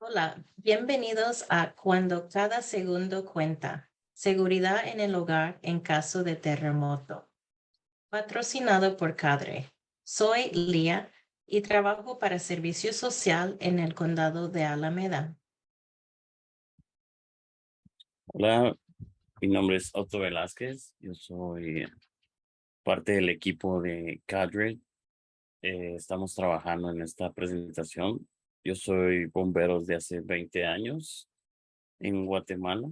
Hola, bienvenidos a Cuando cada segundo cuenta. Seguridad en el hogar en caso de terremoto. Patrocinado por Cadre. Soy Lía y trabajo para Servicio Social en el condado de Alameda. Hola, mi nombre es Otto Velázquez. Yo soy parte del equipo de Cadre. Estamos trabajando en esta presentación. Yo soy bombero de hace 20 años en Guatemala.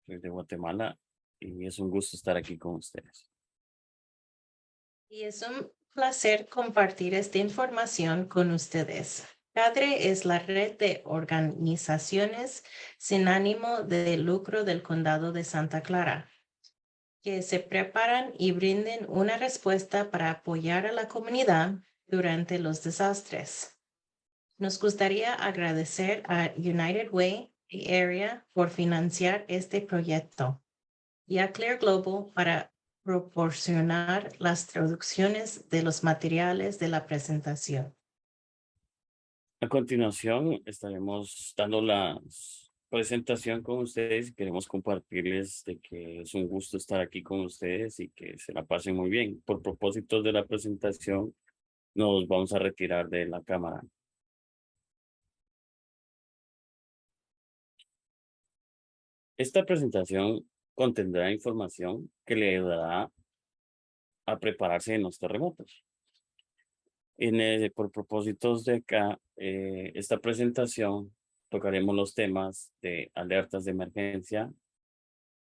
Soy de Guatemala y es un gusto estar aquí con ustedes. Y es un placer compartir esta información con ustedes. Cadre es la red de organizaciones sin ánimo de lucro del condado de Santa Clara, que se preparan y brinden una respuesta para apoyar a la comunidad durante los desastres. Nos gustaría agradecer a United Way Area por financiar este proyecto y a Clear Global para proporcionar las traducciones de los materiales de la presentación. A continuación, estaremos dando la presentación con ustedes y queremos compartirles de que es un gusto estar aquí con ustedes y que se la pasen muy bien. Por propósitos de la presentación, nos vamos a retirar de la cámara. Esta presentación contendrá información que le ayudará a prepararse en los terremotos. Por propósitos de acá, esta presentación tocaremos los temas de alertas de emergencia,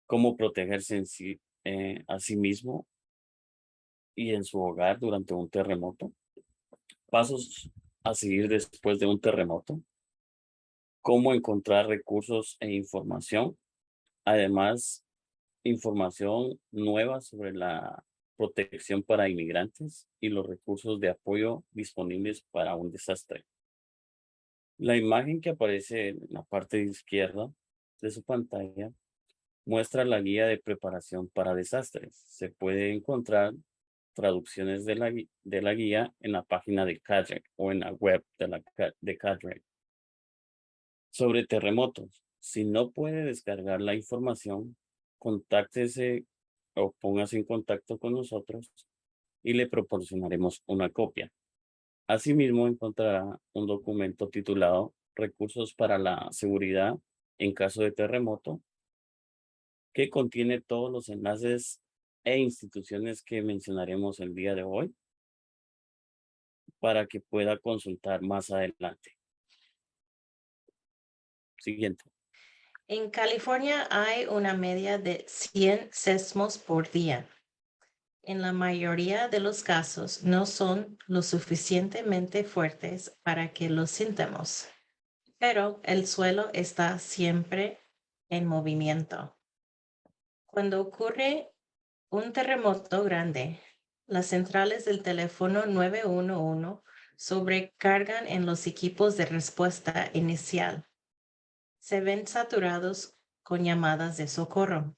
cómo protegerse a sí mismo y en su hogar durante un terremoto, pasos a seguir después de un terremoto, cómo encontrar recursos e información. Además, información nueva sobre la protección para inmigrantes y los recursos de apoyo disponibles para un desastre. La imagen que aparece en la parte izquierda de su pantalla muestra la guía de preparación para desastres. Se puede encontrar traducciones de la guía en la página de Cadre o en la web de Cadre. Sobre terremotos, si no puede descargar la información, contáctese o póngase en contacto con nosotros y le proporcionaremos una copia. Asimismo, encontrará un documento titulado Recursos para la Seguridad en caso de terremoto, que contiene todos los enlaces e instituciones que mencionaremos el día de hoy para que pueda consultar más adelante. Siguiente. En California hay una media de 100 sismos por día. En la mayoría de los casos no son lo suficientemente fuertes para que los sintamos, pero el suelo está siempre en movimiento. Cuando ocurre un terremoto grande, las centrales del teléfono 911 sobrecargan en los equipos de respuesta inicial. Se ven saturados con llamadas de socorro.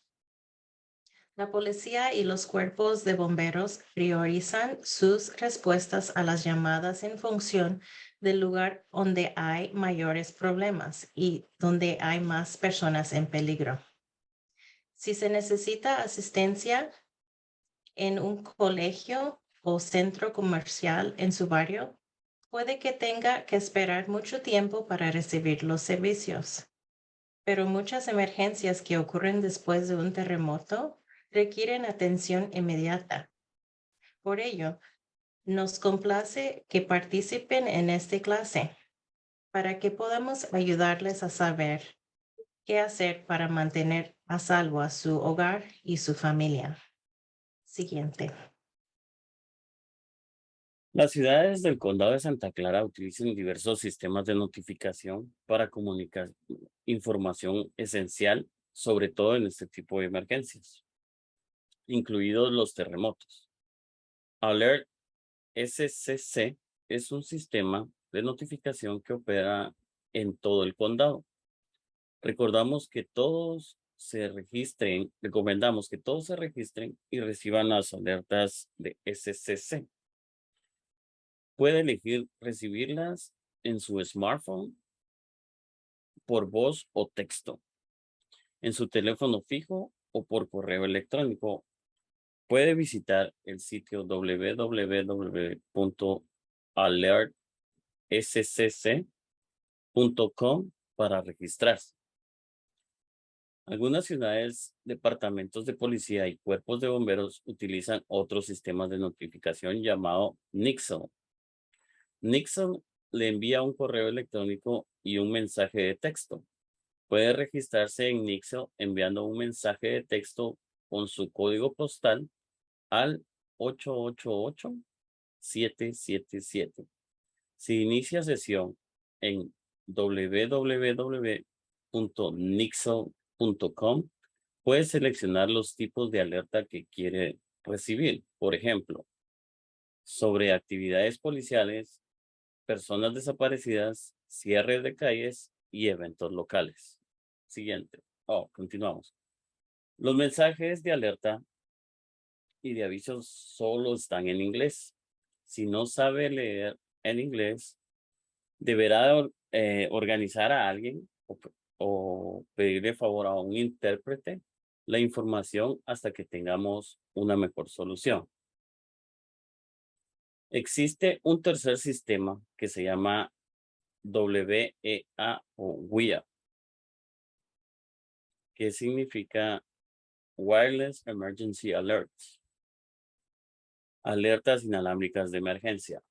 La policía y los cuerpos de bomberos priorizan sus respuestas a las llamadas en función del lugar donde hay mayores problemas y donde hay más personas en peligro. Si se necesita asistencia en un colegio o centro comercial en su barrio, puede que tenga que esperar mucho tiempo para recibir los servicios. Pero muchas emergencias que ocurren después de un terremoto requieren atención inmediata. Por ello, nos complace que participen en esta clase para que podamos ayudarles a saber qué hacer para mantener a salvo a su hogar y su familia. Siguiente. Las ciudades del condado de Santa Clara utilizan diversos sistemas de notificación para comunicar información esencial, sobre todo en este tipo de emergencias, incluidos los terremotos. Alert SCC es un sistema de notificación que opera en todo el condado. Recomendamos que todos se registren y reciban las alertas de SCC. Puede elegir recibirlas en su smartphone por voz o texto, en su teléfono fijo o por correo electrónico. Puede visitar el sitio www.alertscc.com para registrarse. Algunas ciudades, departamentos de policía y cuerpos de bomberos utilizan otros sistemas de notificación llamado Nixle. Nixle le envía un correo electrónico y un mensaje de texto. Puede registrarse en Nixle enviando un mensaje de texto con su código postal al 888777. Si inicia sesión en www.nixle.com, puede seleccionar los tipos de alerta que quiere recibir. Por ejemplo, sobre actividades policiales, personas desaparecidas, cierre de calles y eventos locales. Siguiente. Continuamos. Los mensajes de alerta y de avisos solo están en inglés. Si no sabe leer en inglés, deberá organizar a alguien o pedirle favor a un intérprete la información hasta que tengamos una mejor solución. Existe un tercer sistema que se llama WEA o WEA, que significa Wireless Emergency Alerts, alertas inalámbricas de emergencia.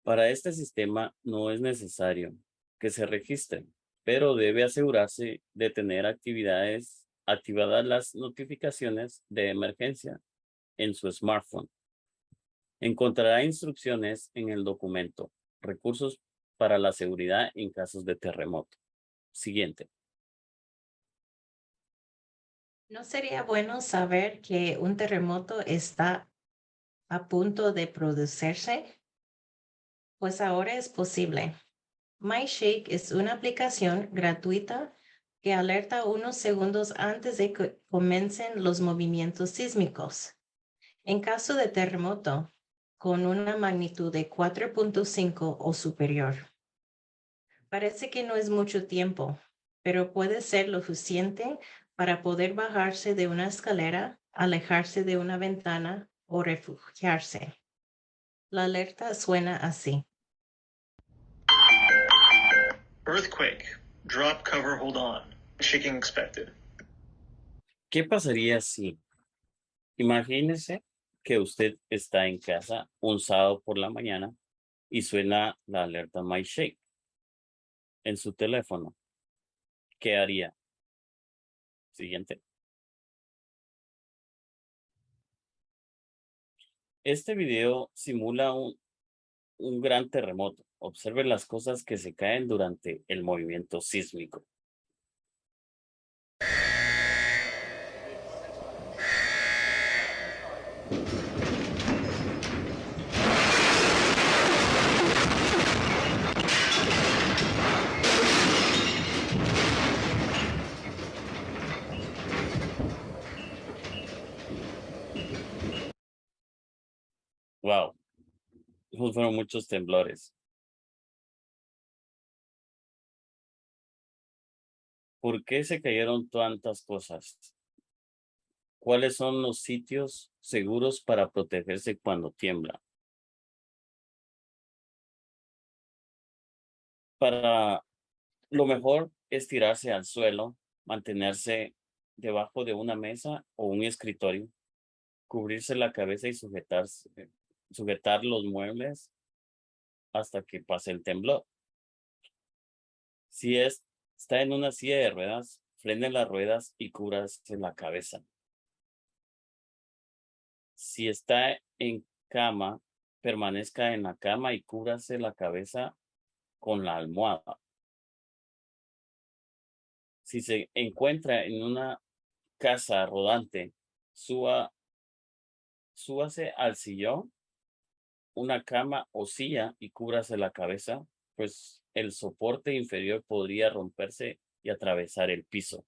Para este sistema no es necesario que se registren, pero debe asegurarse de tener activadas las notificaciones de emergencia en su smartphone. Encontrará instrucciones en el documento, recursos para la seguridad en casos de terremoto. Siguiente. ¿No sería bueno saber que un terremoto está a punto de producirse? Pues ahora es posible. MyShake es una aplicación gratuita que alerta unos segundos antes de que comiencen los movimientos sísmicos. En caso de terremoto, con una magnitud de 4.5 o superior. Parece que no es mucho tiempo, pero puede ser lo suficiente para poder bajarse de una escalera, alejarse de una ventana o refugiarse. La alerta suena así. Earthquake. Drop cover, hold on. Shaking expected. ¿Qué pasaría si, imagínese que usted está en casa un sábado por la mañana y suena la alerta MyShake en su teléfono? ¿Qué haría? Siguiente. Este video simula un gran terremoto. Observe las cosas que se caen durante el movimiento sísmico. Wow, esos fueron muchos temblores. ¿Por qué se cayeron tantas cosas? ¿Cuáles son los sitios seguros para protegerse cuando tiembla? Para lo mejor es tirarse al suelo, mantenerse debajo de una mesa o un escritorio, cubrirse la cabeza y sujetar los muebles hasta que pase el temblor. Si está en una silla de ruedas, frene las ruedas y cúbrase la cabeza. Si está en cama, permanezca en la cama y cúbrase la cabeza con la almohada. Si se encuentra en una casa rodante, súbase al sillón, una cama o silla y cúbrase la cabeza, pues el soporte inferior podría romperse y atravesar el piso.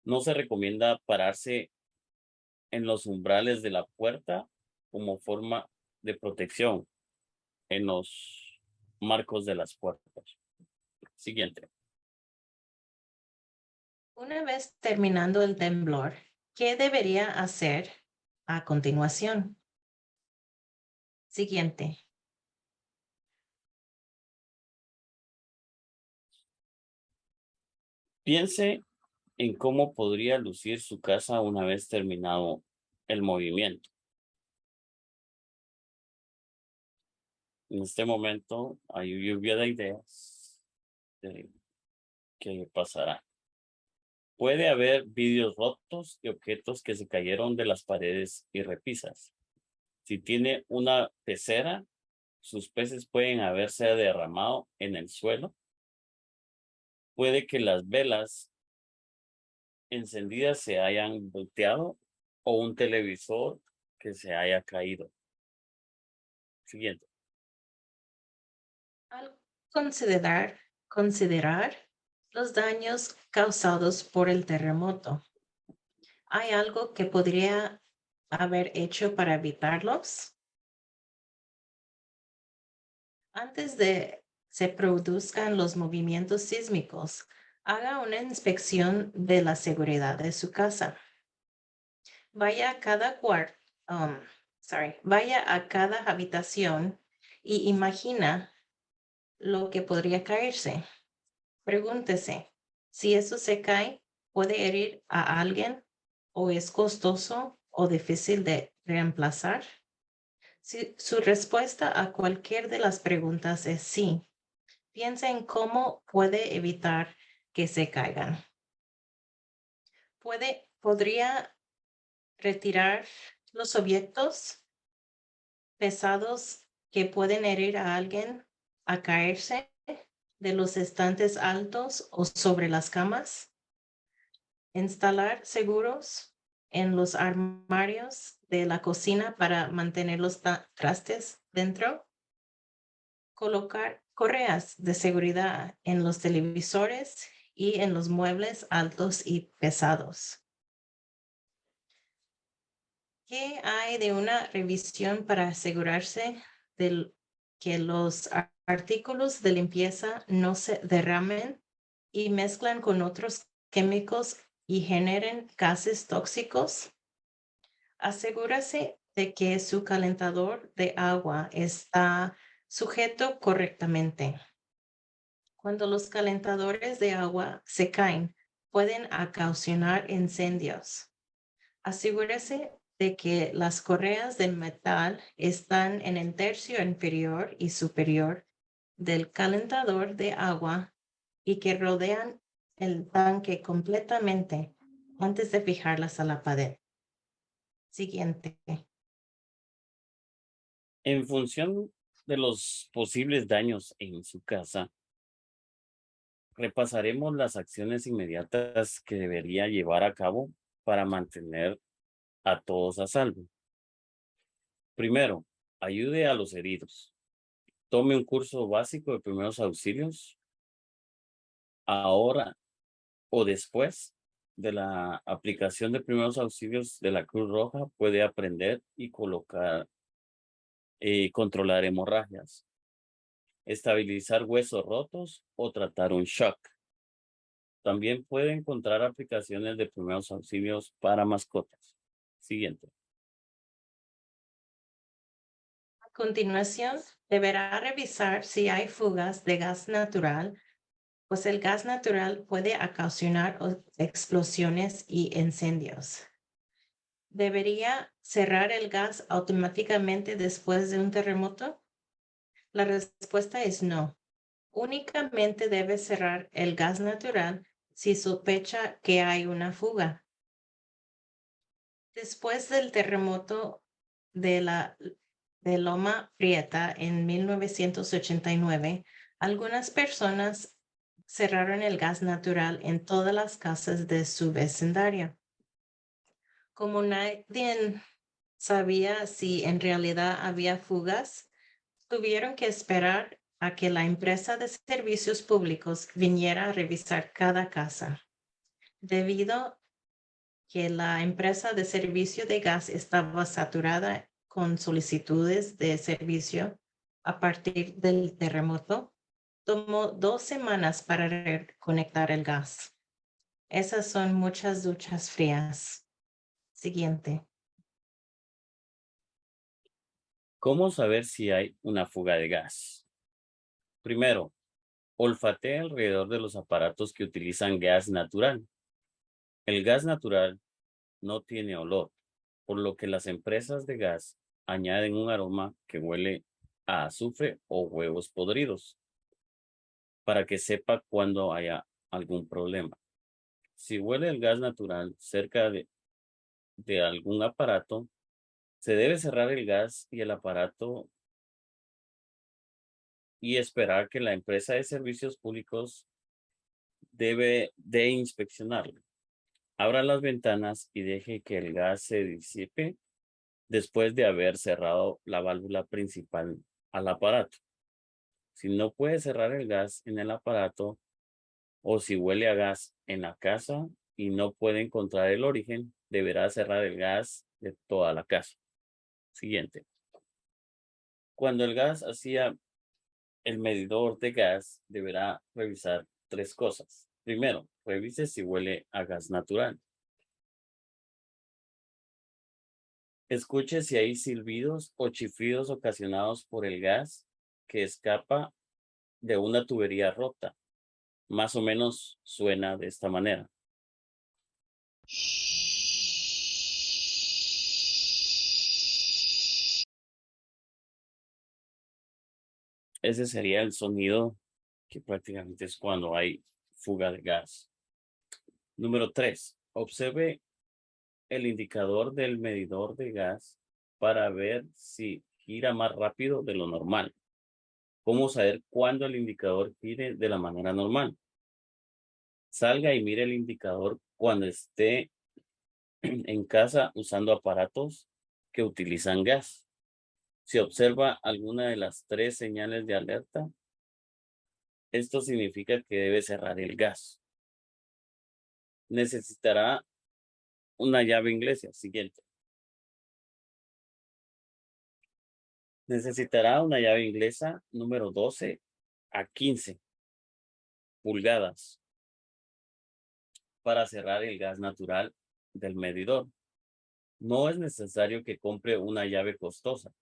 No se recomienda pararse en los umbrales de la puerta como forma de protección en los marcos de las puertas. Siguiente. Una vez terminando el temblor, ¿qué debería hacer a continuación? Siguiente. Piense en cómo podría lucir su casa una vez terminado el movimiento. En este momento hay lluvia de ideas de qué pasará. Puede haber vidrios rotos y objetos que se cayeron de las paredes y repisas. Si tiene una pecera, sus peces pueden haberse derramado en el suelo. Puede que las velas encendidas se hayan volteado o un televisor que se haya caído. Siguiente. Al considerar los daños causados por el terremoto, ¿hay algo que podría haber hecho para evitarlos? Antes de se produzcan los movimientos sísmicos, haga una inspección de la seguridad de su casa. Vaya a cada vaya a cada habitación y imagina lo que podría caerse. Pregúntese, si eso se cae, ¿puede herir a alguien o es costoso o difícil de reemplazar? Si su respuesta a cualquier de las preguntas es sí, piensa en cómo puede evitar que se caigan. Podría retirar los objetos pesados que pueden herir a alguien a caerse de los estantes altos o sobre las camas. Instalar seguros en los armarios de la cocina para mantener los trastes dentro. Colocar correas de seguridad en los televisores y en los muebles altos y pesados. ¿Qué hay de una revisión para asegurarse de que los artículos de limpieza no se derramen y mezclan con otros químicos y generen gases tóxicos? Asegúrese de que su calentador de agua está sujeto correctamente. Cuando los calentadores de agua se caen, pueden ocasionar incendios. Asegúrese de que las correas de metal están en el tercio inferior y superior del calentador de agua y que rodean el tanque completamente antes de fijarlas a la pared. Siguiente. En función de los posibles daños en su casa, repasaremos las acciones inmediatas que debería llevar a cabo para mantener a todos a salvo. Primero, ayude a los heridos. Tome un curso básico de primeros auxilios ahora o después de la aplicación de primeros auxilios de la Cruz Roja. Puede aprender y controlar hemorragias, estabilizar huesos rotos o tratar un shock. También puede encontrar aplicaciones de primeros auxilios para mascotas. Siguiente. A continuación, deberá revisar si hay fugas de gas natural, pues el gas natural puede ocasionar explosiones y incendios. ¿Debería cerrar el gas automáticamente después de un terremoto? La respuesta es no. Únicamente debe cerrar el gas natural si sospecha que hay una fuga. Después del terremoto de Loma Prieta en 1989, algunas personas cerraron el gas natural en todas las casas de su vecindario. Como nadie sabía si en realidad había fugas, tuvieron que esperar a que la empresa de servicios públicos viniera a revisar cada casa. Debido que la empresa de servicio de gas estaba saturada con solicitudes de servicio a partir del terremoto, Tomó 2 semanas para conectar el gas. Esas son muchas duchas frías. Siguiente. ¿Cómo saber si hay una fuga de gas? Primero, olfatea alrededor de los aparatos que utilizan gas natural. El gas natural no tiene olor, por lo que las empresas de gas añaden un aroma que huele a azufre o huevos podridos para que sepa cuando haya algún problema. Si huele el gas natural cerca de algún aparato, se debe cerrar el gas y el aparato y esperar que la empresa de servicios públicos debe de inspeccionarlo. Abra las ventanas y deje que el gas se disipe después de haber cerrado la válvula principal al aparato. Si no puede cerrar el gas en el aparato o si huele a gas en la casa y no puede encontrar el origen, deberá cerrar el gas de toda la casa. Siguiente. Cuando el gas hacía el medidor de gas, deberá revisar 3 cosas. Primero, revise si huele a gas natural. Escuche si hay silbidos o chiflidos ocasionados por el gas que escapa de una tubería rota. Más o menos suena de esta manera. Ese sería el sonido que prácticamente es cuando hay fuga de gas. Número 3. Observe el indicador del medidor de gas para ver si gira más rápido de lo normal. ¿Cómo saber cuándo el indicador gire de la manera normal? Salga y mire el indicador cuando esté en casa usando aparatos que utilizan gas. Si observa alguna de las 3 señales de alerta, esto significa que debe cerrar el gas. Necesitará una llave inglesa. Siguiente. Necesitará una llave inglesa número 12 a 15 pulgadas para cerrar el gas natural del medidor. No es necesario que compre una llave costosa.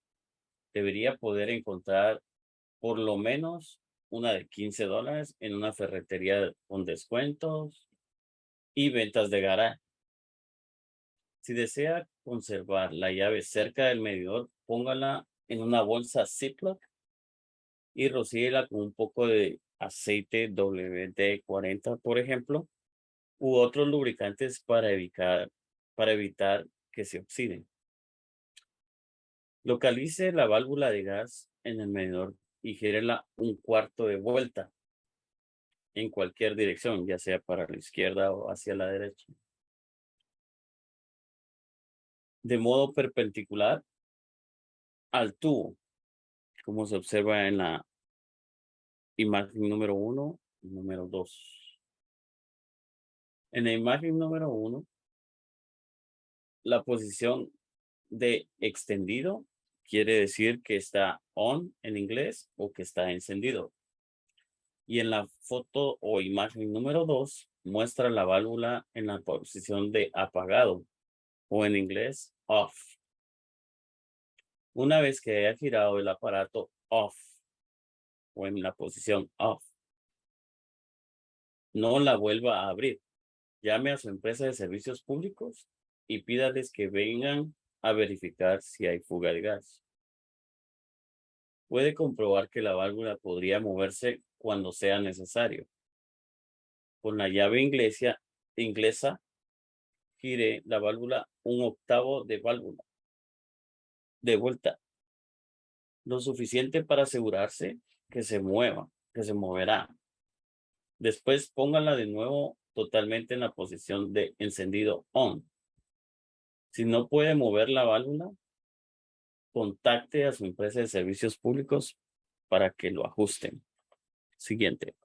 Debería poder encontrar por lo menos una de $15 en una ferretería con descuentos y ventas de garaje. Si desea conservar la llave cerca del medidor, póngala en una bolsa Ziploc y rocíela con un poco de aceite WD-40, por ejemplo, u otros lubricantes para evitar que se oxiden. Localice la válvula de gas en el medidor y gírela un cuarto de vuelta en cualquier dirección, ya sea para la izquierda o hacia la derecha, de modo perpendicular al tubo, como se observa en la imagen número 1 y número 2. En la imagen número 1, la posición de extendido quiere decir que está on en inglés o que está encendido. Y en la foto o imagen número 2 muestra la válvula en la posición de apagado o en inglés off. Una vez que haya girado el aparato off o en la posición off, no la vuelva a abrir. Llame a su empresa de servicios públicos y pídales que vengan a verificar si hay fuga de gas. Puede comprobar que la válvula podría moverse cuando sea necesario. Con la llave inglesa, gire la válvula un octavo de válvula de vuelta, lo suficiente para asegurarse que se moverá. Después póngala de nuevo totalmente en la posición de encendido on. Si no puede mover la válvula, contacte a su empresa de servicios públicos para que lo ajusten. Siguiente.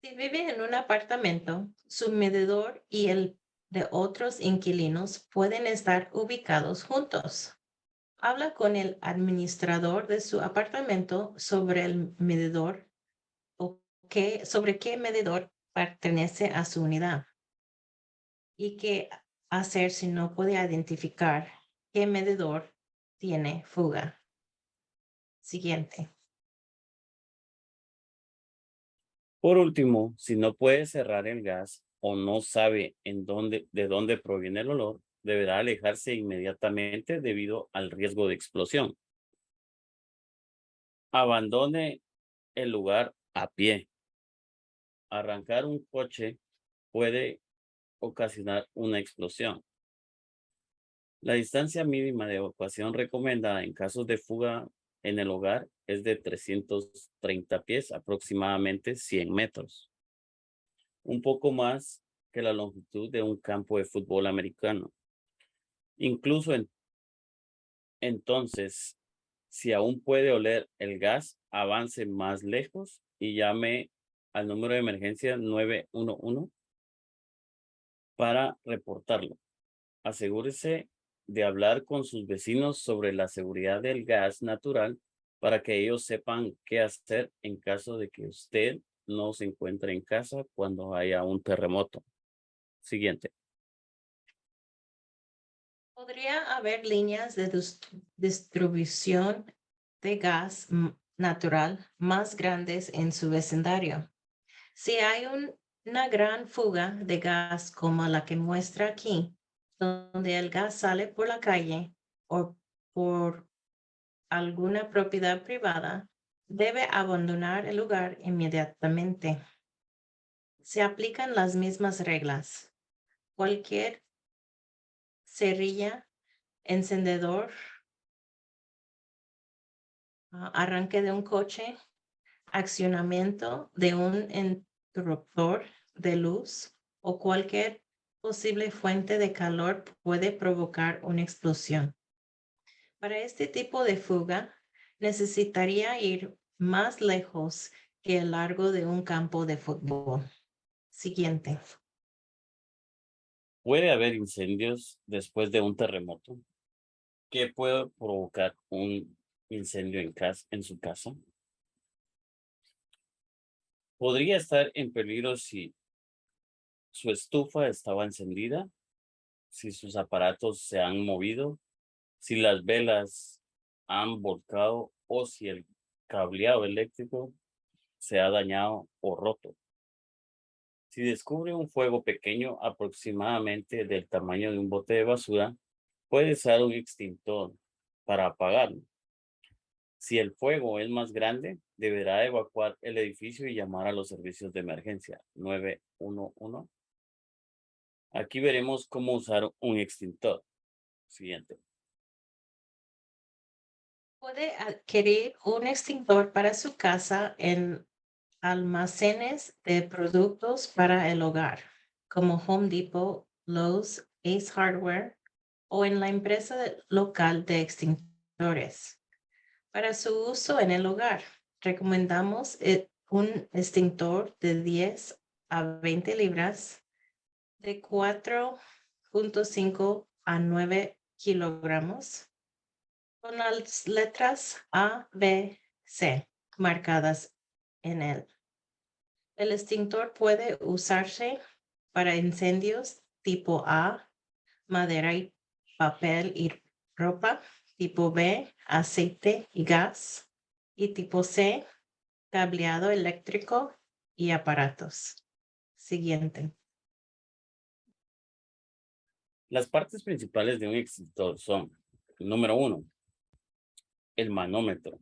Si vive en un apartamento, su medidor y el de otros inquilinos pueden estar ubicados juntos. Habla con el administrador de su apartamento sobre el medidor o sobre qué medidor pertenece a su unidad y qué hacer si no puede identificar qué medidor tiene fuga. Siguiente. Por último, si no puede cerrar el gas o no sabe de dónde proviene el olor, deberá alejarse inmediatamente debido al riesgo de explosión. Abandone el lugar a pie. Arrancar un coche puede ocasionar una explosión. La distancia mínima de evacuación recomendada en casos de fuga en el hogar es de 330 pies, aproximadamente 100 metros, un poco más que la longitud de un campo de fútbol americano. Incluso entonces, si aún puede oler el gas, avance más lejos y llame al número de emergencia 911 para reportarlo. Asegúrese de hablar con sus vecinos sobre la seguridad del gas natural para que ellos sepan qué hacer en caso de que usted no se encuentre en casa cuando haya un terremoto. Siguiente. Podría haber líneas de distribución de gas natural más grandes en su vecindario. Si hay una gran fuga de gas como la que muestra aquí, donde el gas sale por la calle o por alguna propiedad privada, debe abandonar el lugar inmediatamente. Se aplican las mismas reglas. Cualquier cerilla, encendedor, arranque de un coche, accionamiento de un interruptor de luz o cualquier posible fuente de calor puede provocar una explosión. Para este tipo de fuga, necesitaría ir más lejos que el largo de un campo de fútbol. Siguiente. Puede haber incendios después de un terremoto. ¿Qué puede provocar un incendio en su casa? Podría estar en peligro si su estufa estaba encendida, si sus aparatos se han movido, si las velas han volcado o si el cableado eléctrico se ha dañado o roto. Si descubre un fuego pequeño aproximadamente del tamaño de un bote de basura, puede usar un extintor para apagarlo. Si el fuego es más grande, deberá evacuar el edificio y llamar a los servicios de emergencia 911. Aquí veremos cómo usar un extintor. Siguiente. Puede adquirir un extintor para su casa en almacenes de productos para el hogar, como Home Depot, Lowe's, Ace Hardware o en la empresa local de extintores. Para su uso en el hogar, recomendamos un extintor de 10 a 20 libras de 4.5 a 9 kilogramos con las letras A, B, C marcadas en él. El extintor puede usarse para incendios tipo A, madera y papel y ropa, tipo B, aceite y gas, y tipo C, cableado eléctrico y aparatos. Siguiente. Las partes principales de un extintor son, número 1, el manómetro.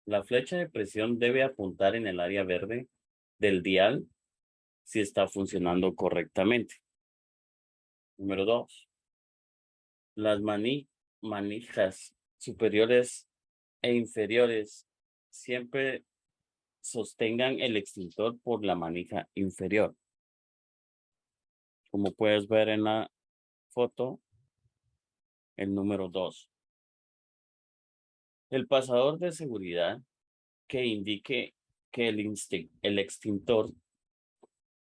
La flecha de presión debe apuntar en el área verde del dial si está funcionando correctamente. Número 2, las manijas superiores e inferiores siempre sostengan el extintor por la manija inferior. Como puedes ver en la foto, el número 2. El pasador de seguridad que indique que el extintor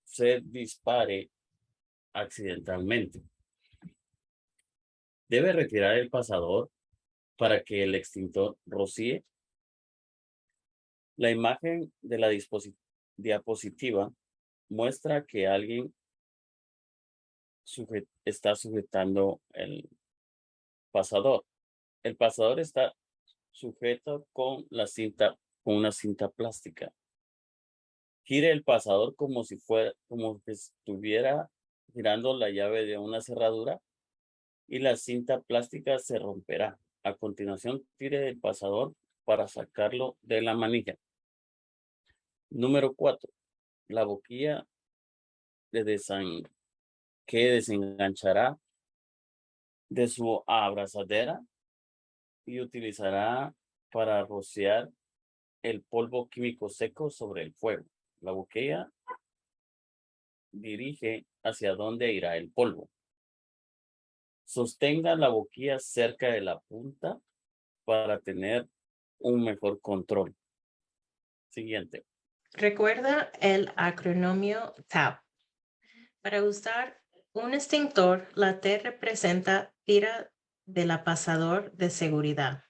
se dispare accidentalmente. Debe retirar el pasador para que el extintor rocíe. La imagen de la diapositiva muestra que alguien está sujetando el pasador. El pasador está sujeto con una cinta plástica. Gire el pasador como que estuviera girando la llave de una cerradura y la cinta plástica se romperá. A continuación, tire el pasador para sacarlo de la manija. Número 4. La boquilla que desenganchará de su abrazadera y utilizará para rociar el polvo químico seco sobre el fuego. La boquilla dirige hacia dónde irá el polvo. Sostenga la boquilla cerca de la punta para tener un mejor control. Siguiente. Recuerda el acrónimo TAP. Para usar un extintor, la T representa tira de la pasador de seguridad.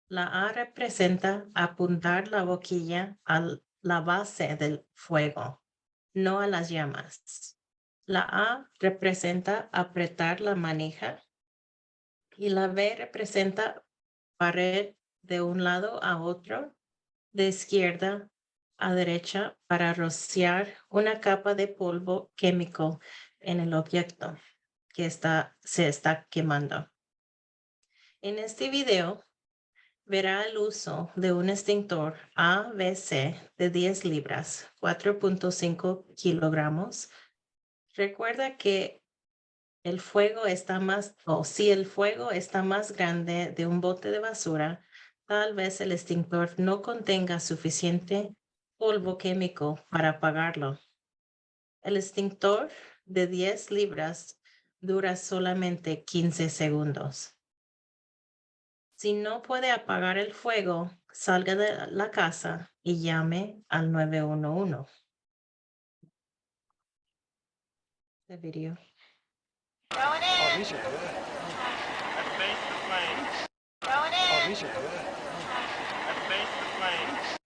La A representa apuntar la boquilla a la base del fuego, no a las llamas. La A representa apretar la manija y la B representa barrer de un lado a otro, de izquierda a derecha, para rociar una capa de polvo químico en el objeto que se está quemando. En este video verá el uso de un extintor ABC de 10 libras, 4.5 kilogramos. Recuerda que el fuego está si el fuego está más grande de un bote de basura, tal vez el extintor no contenga suficiente polvo químico para apagarlo. El extintor de 10 libras dura solamente 15 segundos. Si no puede apagar el fuego, salga de la casa y llame al 911. The video. Oh, these are good. Let's face the flames. Oh, these are good. Let's face the flames.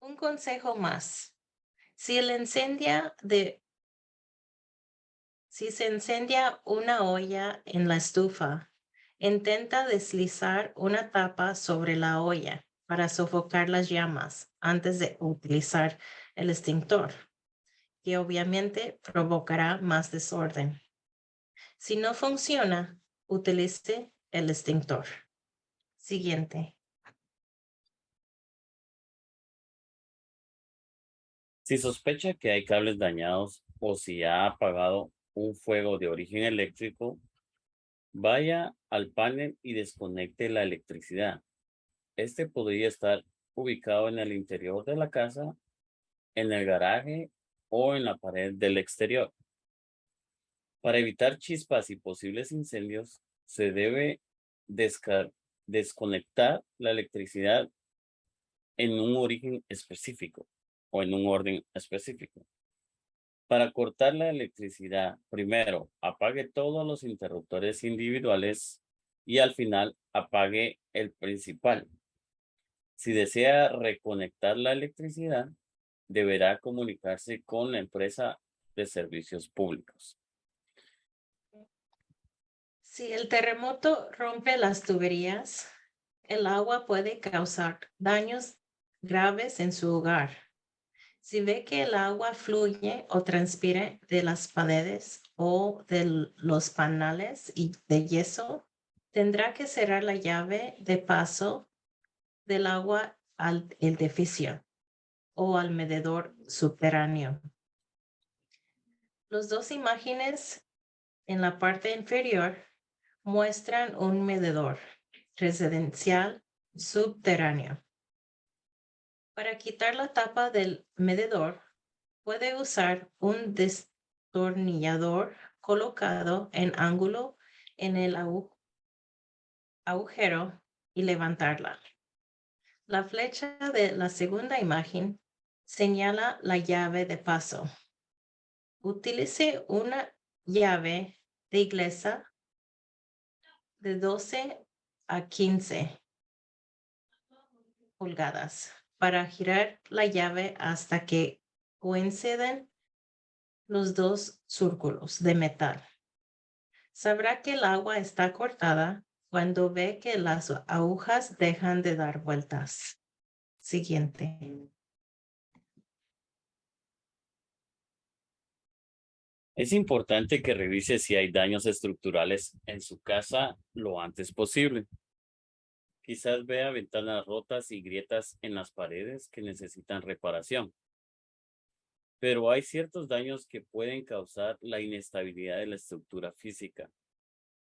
Un consejo más. Si se incendia una olla en la estufa, intenta deslizar una tapa sobre la olla para sofocar las llamas antes de utilizar el extintor, que obviamente provocará más desorden. Si no funciona, utilice el extintor. Siguiente. Si sospecha que hay cables dañados o si ha apagado un fuego de origen eléctrico, vaya al panel y desconecte la electricidad. Este podría estar ubicado en el interior de la casa, en el garaje o en la pared del exterior. Para evitar chispas y posibles incendios, se debe desconectar la electricidad en un origen específico o en un orden específico. Para cortar la electricidad, primero apague todos los interruptores individuales y al final apague el principal. Si desea reconectar la electricidad, deberá comunicarse con la empresa de servicios públicos. Si el terremoto rompe las tuberías, el agua puede causar daños graves en su hogar. Si ve que el agua fluye o transpira de las paredes o de los paneles y de yeso, tendrá que cerrar la llave de paso del agua al edificio o al medidor subterráneo. Las dos imágenes en la parte inferior muestran un medidor residencial subterráneo. Para quitar la tapa del medidor, puede usar un destornillador colocado en ángulo en el agujero y levantarla. La flecha de la segunda imagen señala la llave de paso. Utilice una llave de iglesia de 12 a 15 pulgadas para girar la llave hasta que coinciden los dos círculos de metal. Sabrá que el agua está cortada cuando ve que las agujas dejan de dar vueltas. Siguiente. Es importante que revise si hay daños estructurales en su casa lo antes posible. Quizás vea ventanas rotas y grietas en las paredes que necesitan reparación. Pero hay ciertos daños que pueden causar la inestabilidad de la estructura física,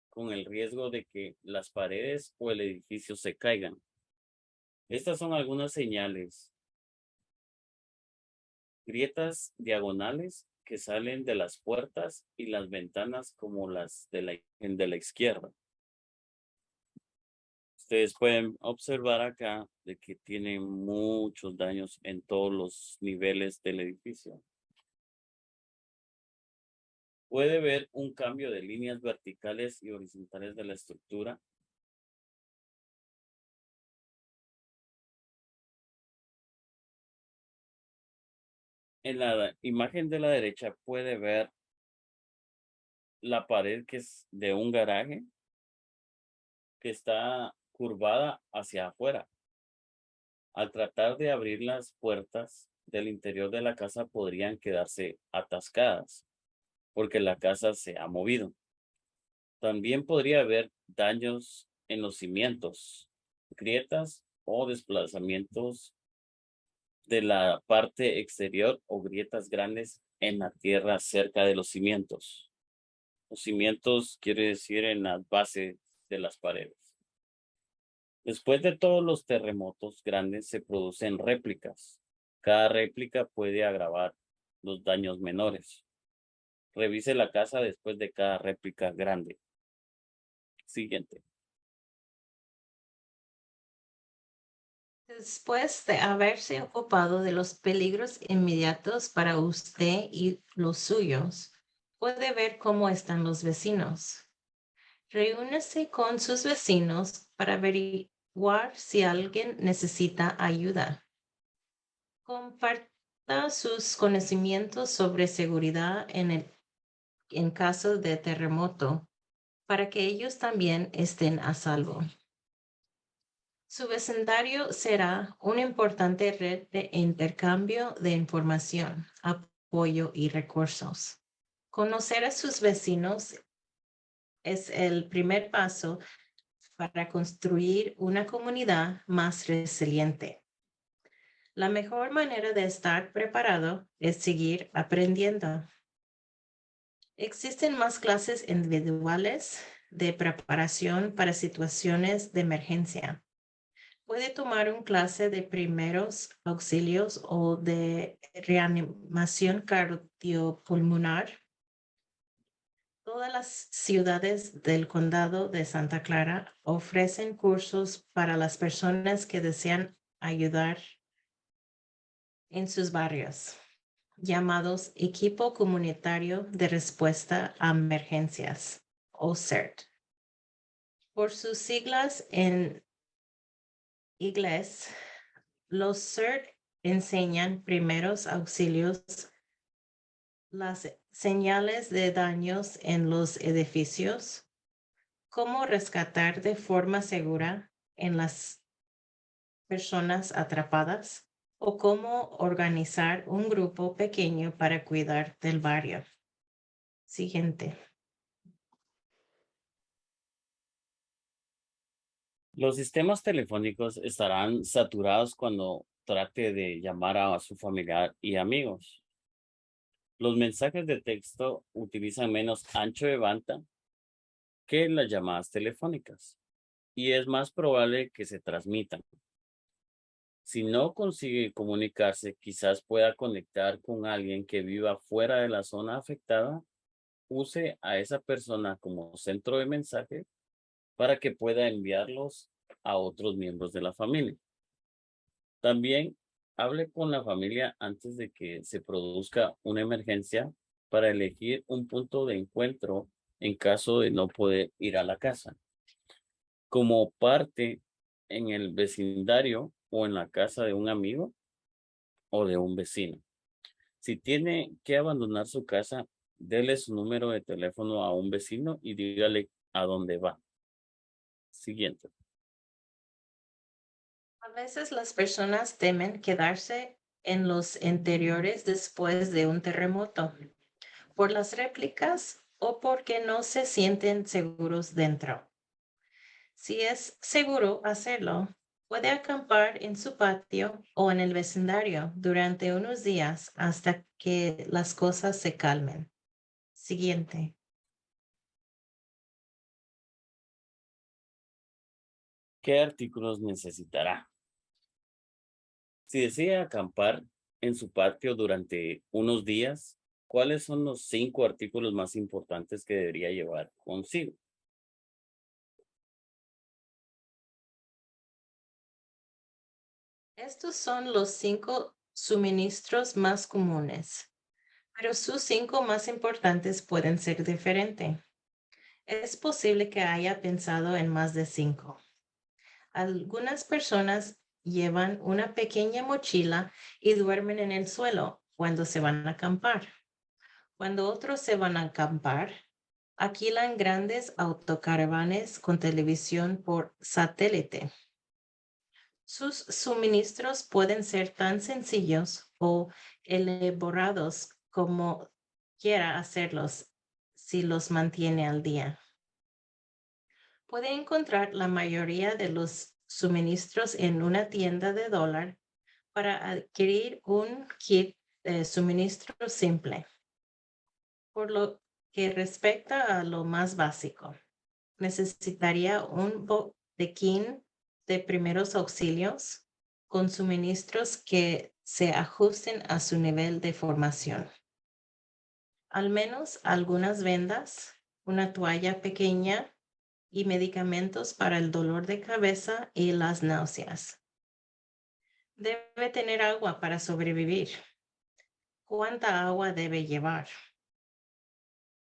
con el riesgo de que las paredes o el edificio se caigan. Estas son algunas señales. Grietas diagonales que salen de las puertas y las ventanas como las de la imagen de la izquierda. Ustedes pueden observar acá de que tiene muchos daños en todos los niveles del edificio. Puede ver un cambio de líneas verticales y horizontales de la estructura. En la imagen de la derecha puede ver la pared que es de un garaje que está curvada hacia afuera. Al tratar de abrir las puertas del interior de la casa podrían quedarse atascadas porque la casa se ha movido. También podría haber daños en los cimientos, grietas o desplazamientos de la parte exterior o grietas grandes en la tierra cerca de los cimientos. Los cimientos quiere decir en las bases de las paredes. Después de todos los terremotos grandes se producen réplicas. Cada réplica puede agravar los daños menores. Revise la casa después de cada réplica grande. Siguiente. Después de haberse ocupado de los peligros inmediatos para usted y los suyos, puede ver cómo están los vecinos. Reúnase con sus vecinos para averiguar si alguien necesita ayuda. Comparta sus conocimientos sobre seguridad en caso de terremoto para que ellos también estén a salvo. Su vecindario será una importante red de intercambio de información, apoyo y recursos. Conocer a sus vecinos es el primer paso para construir una comunidad más resiliente. La mejor manera de estar preparado es seguir aprendiendo. Existen más clases individuales de preparación para situaciones de emergencia. Puede tomar una clase de primeros auxilios o de reanimación cardiopulmonar. Todas las ciudades del condado de Santa Clara ofrecen cursos para las personas que desean ayudar en sus barrios, llamados Equipo Comunitario de Respuesta a Emergencias, o CERT. Por sus siglas en inglés, los CERT enseñan primeros auxilios, las señales de daños en los edificios, cómo rescatar de forma segura en las personas atrapadas o cómo organizar un grupo pequeño para cuidar del barrio. Siguiente. Los sistemas telefónicos estarán saturados cuando trate de llamar a su familiar y amigos. Los mensajes de texto utilizan menos ancho de banda que las llamadas telefónicas y es más probable que se transmitan. Si no consigue comunicarse, quizás pueda conectar con alguien que viva fuera de la zona afectada. Use a esa persona como centro de mensaje para que pueda enviarlos a otros miembros de la familia. También hable con la familia antes de que se produzca una emergencia para elegir un punto de encuentro en caso de no poder ir a la casa. como parte en el vecindario o en la casa de un amigo o de un vecino. Si tiene que abandonar su casa, dele su número de teléfono a un vecino y dígale a dónde va. Siguiente. A veces las personas temen quedarse en los interiores después de un terremoto por las réplicas o porque no se sienten seguros dentro. Si es seguro hacerlo, puede acampar en su patio o en el vecindario durante unos días hasta que las cosas se calmen. Siguiente. ¿Qué artículos necesitará? Si desea acampar en su patio durante unos días, ¿cuáles son los 5 artículos más importantes que debería llevar consigo? Estos son los 5 suministros más comunes, pero sus 5 más importantes pueden ser diferentes. Es posible que haya pensado en más de 5. Algunas personas llevan una pequeña mochila y duermen en el suelo cuando se van a acampar. Cuando otros se van a acampar, alquilan grandes autocaravanes con televisión por satélite. Sus suministros pueden ser tan sencillos o elaborados como quiera hacerlos si los mantiene al día. Puede encontrar la mayoría de los suministros en una tienda de dólar para adquirir un kit de suministro simple. Por lo que respecta a lo más básico, necesitaría un botiquín de primeros auxilios con suministros que se ajusten a su nivel de formación. Al menos algunas vendas, una toalla pequeña y medicamentos para el dolor de cabeza y las náuseas. Debe tener agua para sobrevivir. ¿Cuánta agua debe llevar?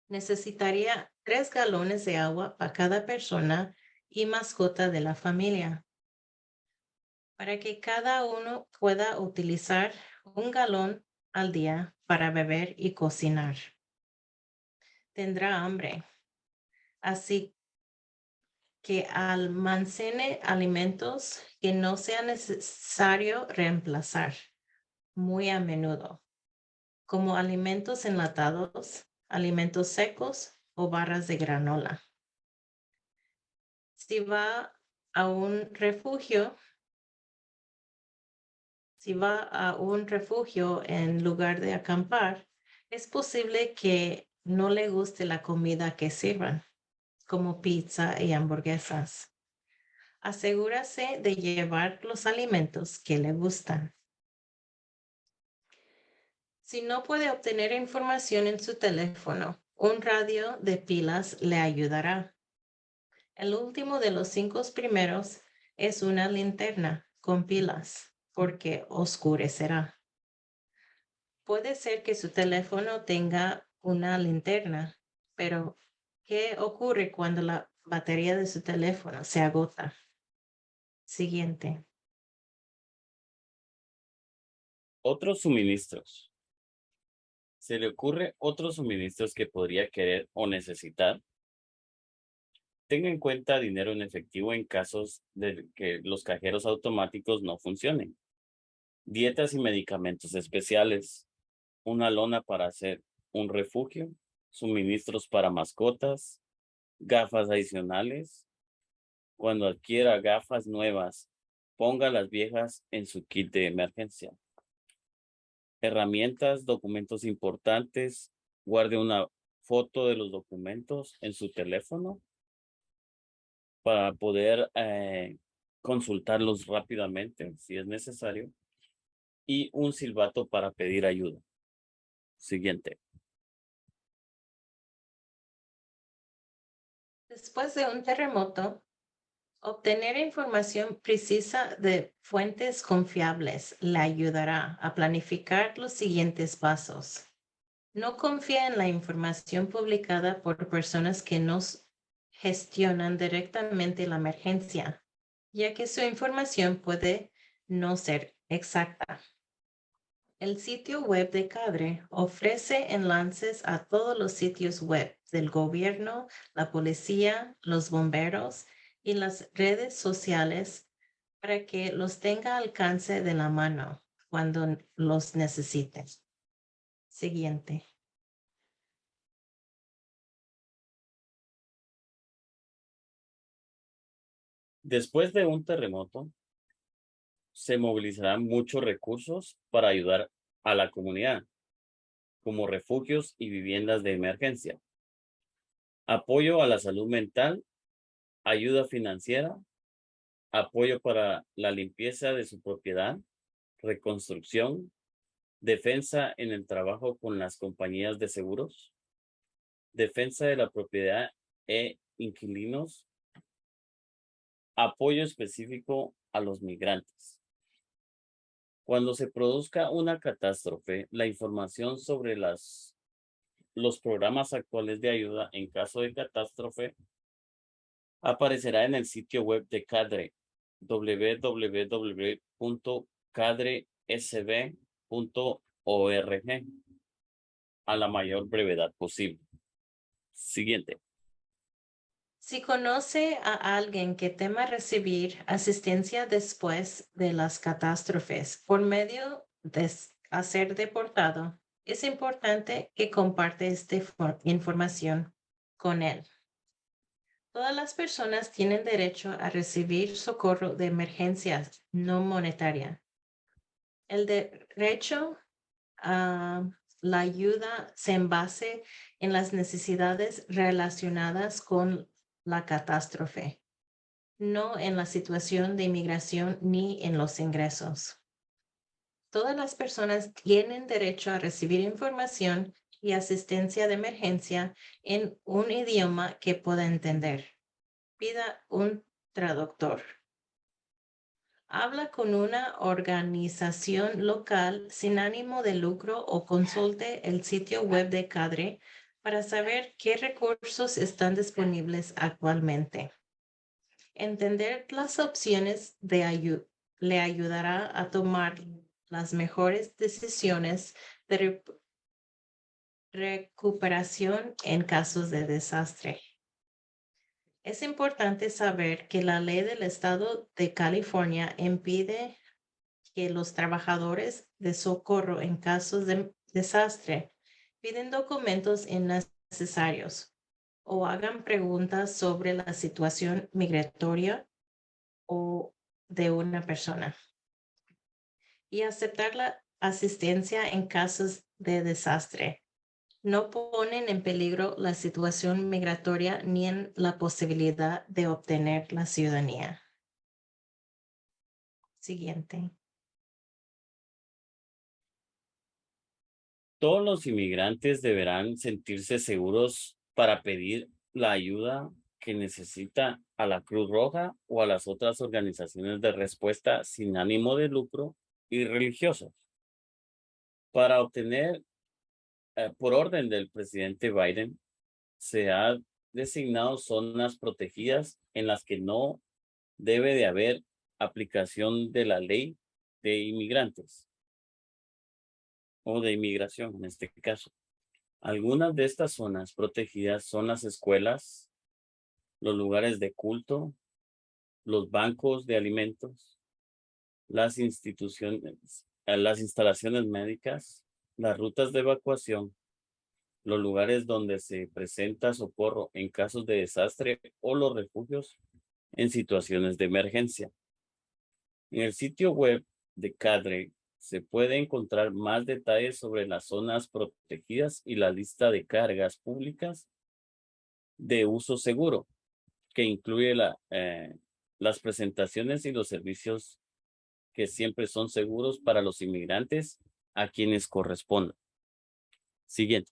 Necesitaría 3 galones de agua para cada persona y mascota de la familia. Para que cada uno pueda utilizar 1 galón al día para beber y cocinar. Tendrá hambre. Así que almacene alimentos que no sea necesario reemplazar muy a menudo, como alimentos enlatados, alimentos secos o barras de granola. Si va a un refugio, en lugar de acampar, es posible que no le guste la comida que sirvan, como pizza y hamburguesas. Asegúrase de llevar los alimentos que le gustan. Si no puede obtener información en su teléfono, un radio de pilas le ayudará. El último de los 5 primeros es una linterna con pilas, porque oscurecerá. Puede ser que su teléfono tenga una linterna, pero ¿qué ocurre cuando la batería de su teléfono se agota? Siguiente. Otros suministros. ¿Se le ocurre otros suministros que podría querer o necesitar? Tenga en cuenta dinero en efectivo en casos de que los cajeros automáticos no funcionen. Dietas y medicamentos especiales. Una lona para hacer un refugio. Suministros para mascotas. Gafas adicionales. Cuando adquiera gafas nuevas, ponga las viejas en su kit de emergencia. Herramientas, documentos importantes. Guarde una foto de los documentos en su teléfono para poder consultarlos rápidamente si es necesario. Y un silbato para pedir ayuda. Siguiente. Después de un terremoto, obtener información precisa de fuentes confiables le ayudará a planificar los siguientes pasos. No confía en la información publicada por personas que no gestionan directamente la emergencia, ya que su información puede no ser exacta. El sitio web de CADRE ofrece enlaces a todos los sitios web del gobierno, la policía, los bomberos y las redes sociales para que los tenga al alcance de la mano cuando los necesiten. Siguiente. Después de un terremoto, se movilizarán muchos recursos para ayudar a la comunidad, como refugios y viviendas de emergencia, apoyo a la salud mental, ayuda financiera, apoyo para la limpieza de su propiedad, reconstrucción, defensa en el trabajo con las compañías de seguros, defensa de la propiedad e inquilinos, apoyo específico a los migrantes. Cuando se produzca una catástrofe, la información sobre los programas actuales de ayuda en caso de catástrofe aparecerá en el sitio web de CADRE, www.cadresb.org, a la mayor brevedad posible. Siguiente. Si conoce a alguien que tema recibir asistencia después de las catástrofes por medio de ser deportado, es importante que comparte esta información con él. Todas las personas tienen derecho a recibir socorro de emergencias no monetaria. El derecho a la ayuda se base en las necesidades relacionadas con la catástrofe, no en la situación de inmigración ni en los ingresos. Todas las personas tienen derecho a recibir información y asistencia de emergencia en un idioma que pueda entender. Pida un traductor. Habla con una organización local sin ánimo de lucro o consulte el sitio web de CADRE para saber qué recursos están disponibles actualmente. Entender las opciones le ayudará a tomar las mejores decisiones de recuperación en casos de desastre. Es importante saber que la ley del estado de California impide que los trabajadores de socorro en casos de desastre piden documentos innecesarios o hagan preguntas sobre la situación migratoria o de una persona y aceptar la asistencia en casos de desastre. No ponen en peligro la situación migratoria ni en la posibilidad de obtener la ciudadanía. Siguiente. Todos los inmigrantes deberán sentirse seguros para pedir la ayuda que necesita a la Cruz Roja o a las otras organizaciones de respuesta sin ánimo de lucro y religiosas. Para obtener, por orden del presidente Biden, se ha designado zonas protegidas en las que no debe de haber aplicación de la ley de inmigrantes o de inmigración en este caso. Algunas de estas zonas protegidas son las escuelas, los lugares de culto, los bancos de alimentos, las instituciones, las instalaciones médicas, las rutas de evacuación, los lugares donde se presenta socorro en casos de desastre o los refugios en situaciones de emergencia. En el sitio web de CADRE se puede encontrar más detalles sobre las zonas protegidas y la lista de cargas públicas de uso seguro, que incluye las presentaciones y los servicios que siempre son seguros para los inmigrantes a quienes correspondan. Siguiente.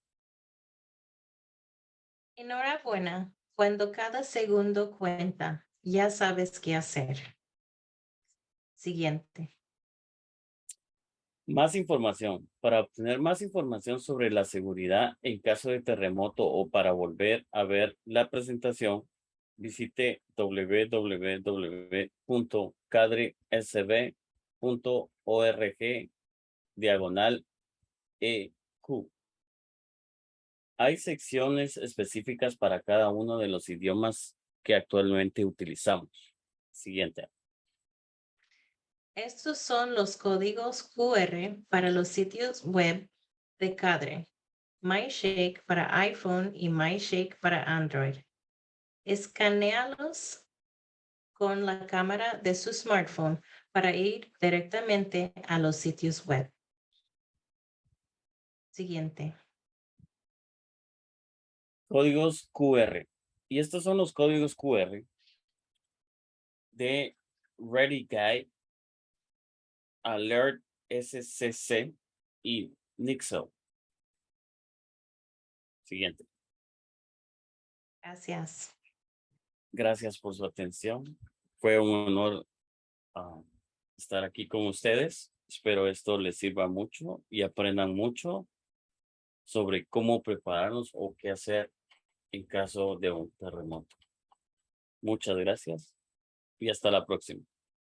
Enhorabuena, cuando cada segundo cuenta, ya sabes qué hacer. Siguiente. Más información. Para obtener más información sobre la seguridad en caso de terremoto o para volver a ver la presentación, visite www.cadresb.org/EQ. Hay secciones específicas para cada uno de los idiomas que actualmente utilizamos. Siguiente. Estos son los códigos QR para los sitios web de Cadre. MyShake para iPhone y MyShake para Android. Escanéalos con la cámara de su smartphone para ir directamente a los sitios web. Siguiente. Códigos QR. Y estos son los códigos QR de Ready Guide, Alert SCC y Nixel. Siguiente. Gracias. Gracias por su atención. Fue un honor estar aquí con ustedes. Espero esto les sirva mucho y aprendan mucho sobre cómo prepararnos o qué hacer en caso de un terremoto. Muchas gracias y hasta la próxima.